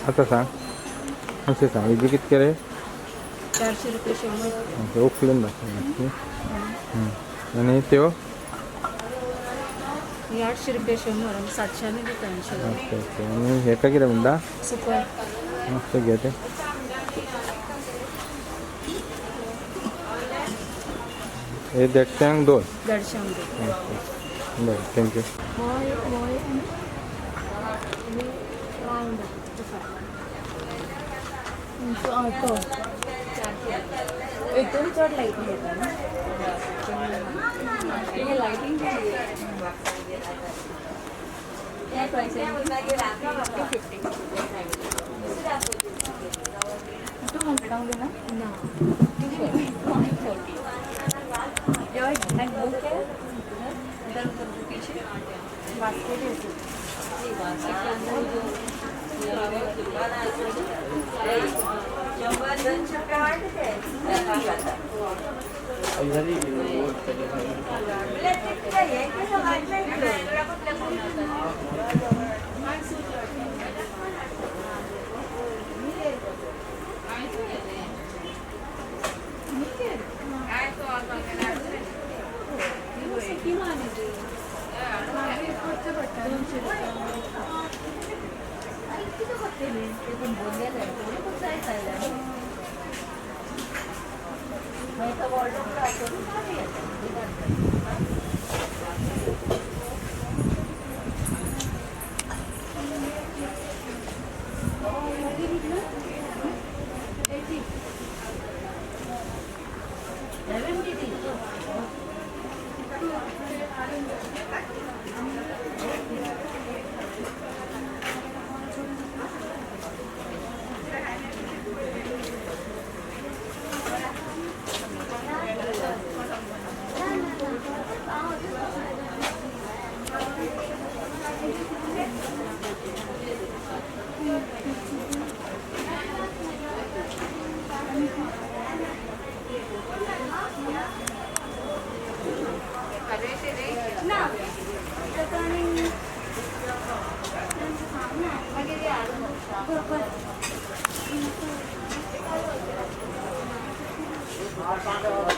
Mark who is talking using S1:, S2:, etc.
S1: आता सांग असे सांग हेजी कितके रे
S2: 400 रुपये 100.
S1: उकलून दाखव आणि त्यो
S2: ही 800 रुपये 100 आणि 700 आणि देतो 80 रुपये.
S1: ओके ओके आणि हे काय किती म्हणता
S2: सुपर
S1: मस्त घे ते हे देडशांक 2
S2: 150 रुपये.
S1: बरं थँक्यू
S2: होय होय ऑटो एकदम चढ लाईटिंग येतात ना लाईटिंग
S3: Thank you.